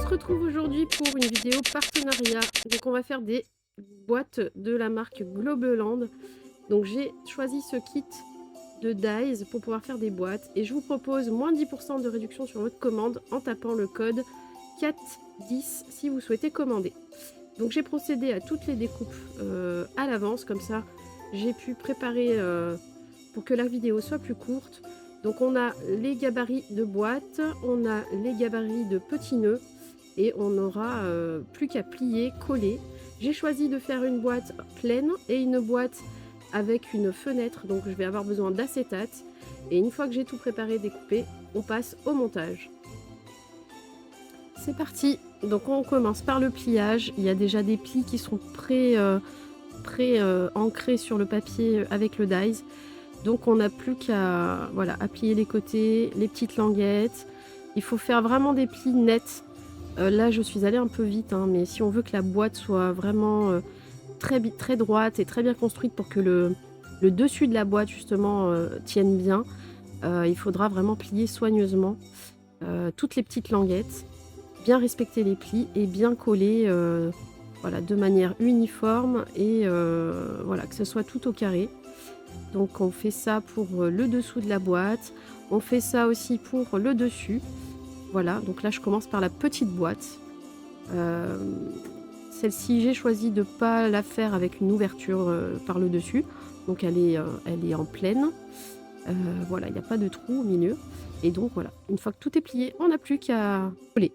se retrouve aujourd'hui pour une vidéo partenariat. Donc on va faire des boîtes de la marque Globeland. Donc j'ai choisi ce kit de dies pour pouvoir faire des boîtes et je vous propose moins 10% de réduction sur votre commande en tapant le code 410 si vous souhaitez commander. Donc j'ai procédé à toutes les découpes à l'avance, comme ça j'ai pu préparer pour que la vidéo soit plus courte. Donc on a les gabarits de boîte, on a les gabarits de petits nœuds et on n'aura plus qu'à plier, coller. J'ai choisi de faire une boîte pleine et une boîte avec une fenêtre, donc je vais avoir besoin d'acétate. Et une fois que j'ai tout préparé, découpé, on passe au montage. C'est parti. Donc on commence par le pliage. Il y a déjà des plis qui sont ancrés sur le papier avec le dies. Donc on n'a plus qu'à à plier les côtés, les petites languettes. Il faut faire vraiment des plis nets. Là je suis allée un peu vite, hein, mais si on veut que la boîte soit vraiment très droite et très bien construite pour que le dessus de la boîte justement tienne bien, il faudra vraiment plier soigneusement toutes les petites languettes, bien respecter les plis et bien coller de manière uniforme et que ce soit tout au carré. Donc on fait ça pour le dessous de la boîte, on fait ça aussi pour le dessus. Voilà, donc là je commence par la petite boîte. Celle-ci, j'ai choisi de ne pas la faire avec une ouverture par le dessus. Donc elle est en pleine. Voilà, il n'y a pas de trou au milieu. Et donc voilà, une fois que tout est plié, on n'a plus qu'à coller.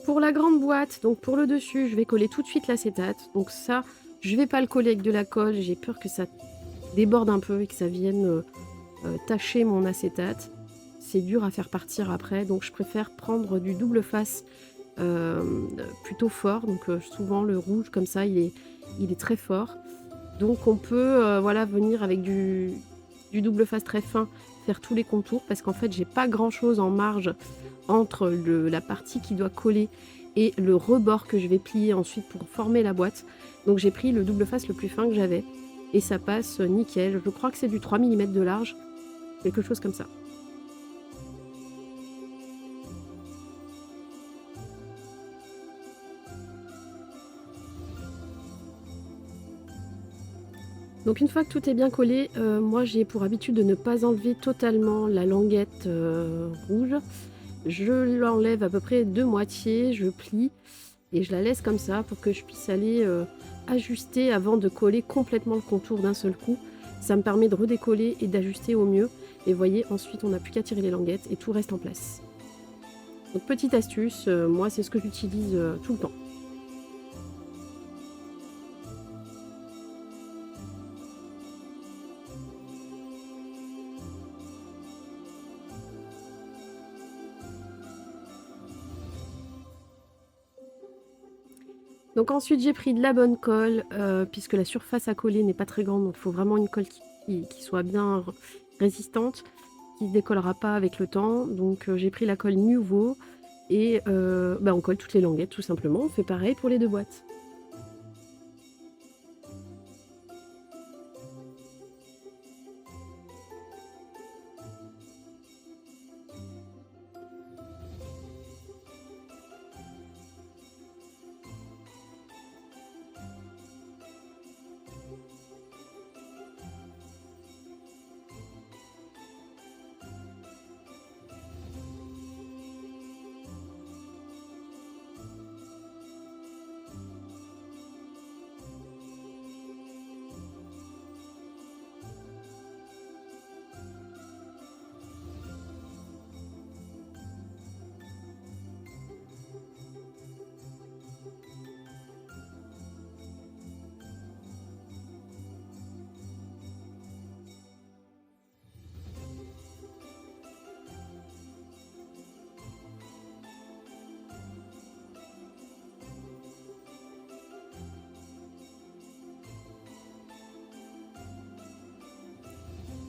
Pour la grande boîte, donc pour le dessus, je vais coller tout de suite l'acétate. Donc ça, je vais pas le coller avec de la colle. J'ai peur que ça déborde un peu et que ça vienne tacher mon acétate. C'est dur à faire partir après, donc je préfère prendre du double face plutôt fort. Donc souvent le rouge comme ça, il est très fort. Donc on peut venir avec du double face très fin, faire tous les contours, parce qu'en fait j'ai pas grand chose en marge entre la partie qui doit coller et le rebord que je vais plier ensuite pour former la boîte. Donc j'ai pris le double face le plus fin que j'avais et ça passe nickel. Je crois que c'est du 3 mm de large, quelque chose comme ça. Donc une fois que tout est bien collé, moi j'ai pour habitude de ne pas enlever totalement la languette rouge. Je l'enlève à peu près de moitié, je plie et je la laisse comme ça pour que je puisse aller ajuster avant de coller complètement le contour d'un seul coup. Ça me permet de redécoller et d'ajuster au mieux. Et vous voyez, ensuite on n'a plus qu'à tirer les languettes et tout reste en place. Donc petite astuce, moi c'est ce que j'utilise tout le temps. Donc ensuite j'ai pris de la bonne colle, puisque la surface à coller n'est pas très grande, donc il faut vraiment une colle qui soit bien résistante, qui ne décollera pas avec le temps. Donc j'ai pris la colle Nuvo et on colle toutes les languettes tout simplement. On fait pareil pour les deux boîtes.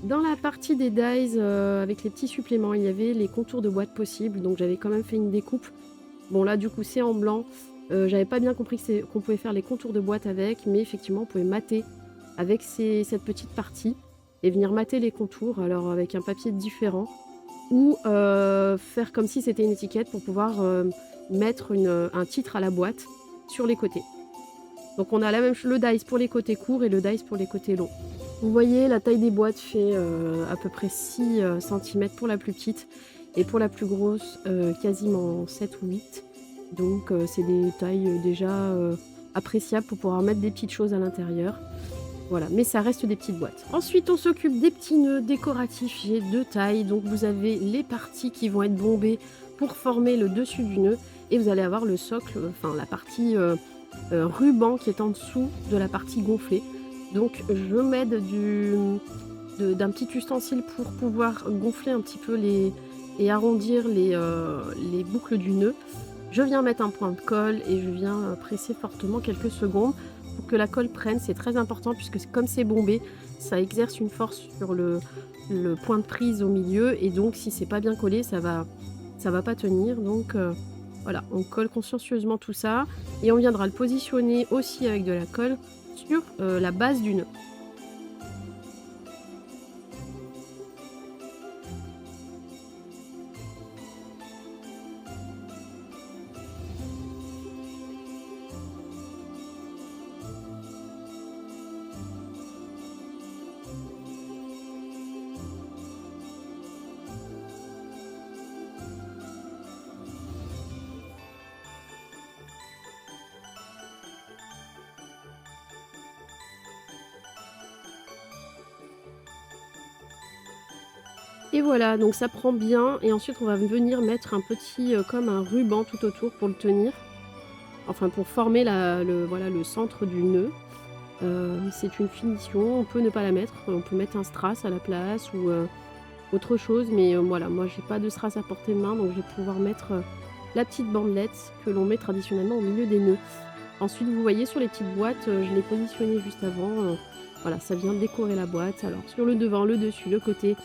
Dans la partie des dies, avec les petits suppléments, il y avait les contours de boîte possibles, donc j'avais quand même fait une découpe. Bon là du coup c'est en blanc, j'avais pas bien compris qu'on pouvait faire les contours de boîte avec, mais effectivement on pouvait mater avec cette petite partie et venir mater les contours, alors avec un papier différent. ou faire comme si c'était une étiquette pour pouvoir mettre un titre à la boîte sur les côtés. Donc on a la même chose, le dice pour les côtés courts et le dice pour les côtés longs. Vous voyez, la taille des boîtes fait à peu près 6 cm pour la plus petite et pour la plus grosse quasiment 7 ou 8. Donc c'est des tailles déjà appréciables pour pouvoir mettre des petites choses à l'intérieur. Voilà, mais ça reste des petites boîtes. Ensuite, on s'occupe des petits nœuds décoratifs. J'ai 2 tailles, donc vous avez les parties qui vont être bombées pour former le dessus du nœud et vous allez avoir le socle, enfin la partie ruban qui est en dessous de la partie gonflée. Donc je m'aide d'un petit ustensile pour pouvoir gonfler un petit peu et arrondir les boucles du nœud. Je viens mettre un point de colle et je viens presser fortement quelques secondes pour que la colle prenne. C'est très important puisque comme c'est bombé, ça exerce une force sur le point de prise au milieu et donc si c'est pas bien collé, ça va pas tenir. Donc voilà, on colle consciencieusement tout ça et on viendra le positionner aussi avec de la colle sur la base du nœud. Et voilà, donc ça prend bien et ensuite on va venir mettre un petit comme un ruban tout autour pour le tenir. Enfin pour former voilà, le centre du nœud. C'est une finition, on peut ne pas la mettre, on peut mettre un strass à la place ou autre chose, mais voilà, moi j'ai pas de strass à portée de main, donc je vais pouvoir mettre la petite bandelette que l'on met traditionnellement au milieu des nœuds. Ensuite, vous voyez sur les petites boîtes, je l'ai positionné juste avant, voilà, ça vient décorer la boîte. Alors sur le devant, le dessus, le côté,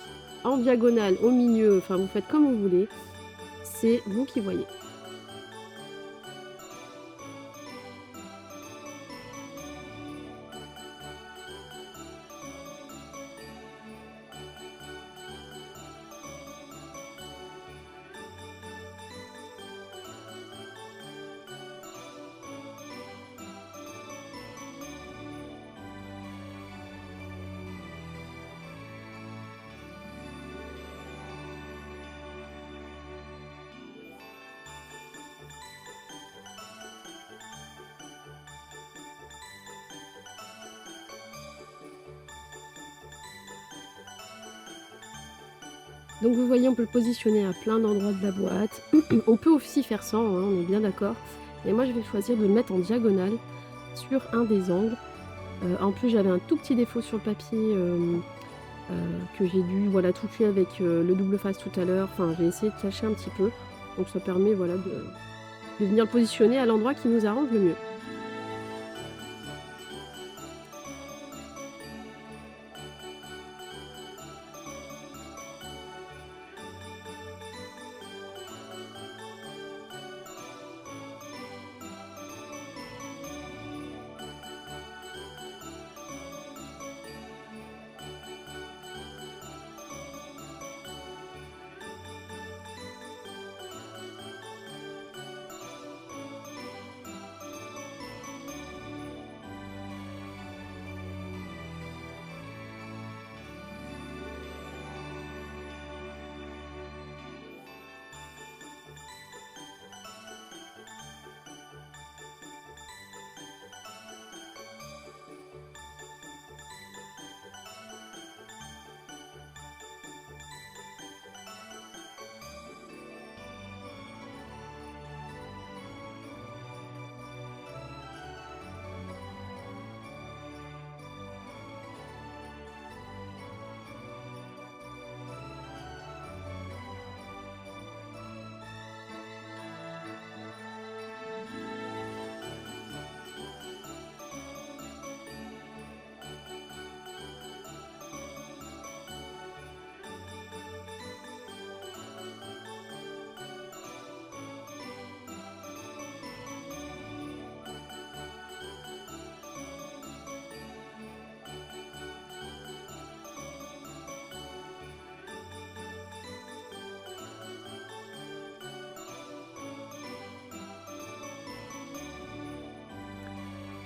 en diagonale, au milieu, enfin vous faites comme vous voulez, c'est vous qui voyez. Donc vous voyez, on peut le positionner à plein d'endroits de la boîte. On peut aussi faire sans, hein, on est bien d'accord. Mais moi, je vais choisir de le mettre en diagonale sur un des angles. En plus, j'avais un tout petit défaut sur le papier que j'ai dû voilà, toucher avec le double face tout à l'heure. Enfin, j'ai essayé de cacher un petit peu. Donc ça permet voilà, de venir le positionner à l'endroit qui nous arrange le mieux.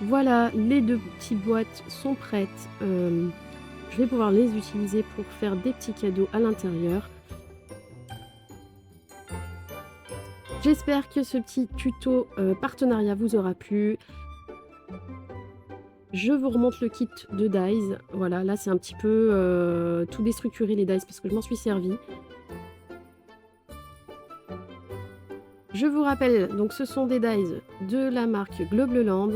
Voilà, les 2 petites boîtes sont prêtes. Je vais pouvoir les utiliser pour faire des petits cadeaux à l'intérieur. J'espère que ce petit tuto partenariat vous aura plu. Je vous remonte le kit de dies. Voilà, là c'est un petit peu tout déstructuré les dies parce que je m'en suis servi. Je vous rappelle, donc ce sont des dies de la marque Globleland.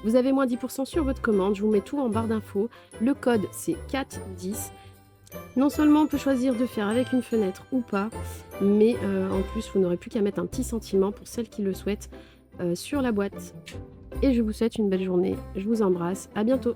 Vous avez moins 10% sur votre commande, je vous mets tout en barre d'infos. Le code c'est 410. Non seulement on peut choisir de faire avec une fenêtre ou pas, mais en plus vous n'aurez plus qu'à mettre un petit sentiment pour celles qui le souhaitent sur la boîte. Et je vous souhaite une belle journée, je vous embrasse, à bientôt.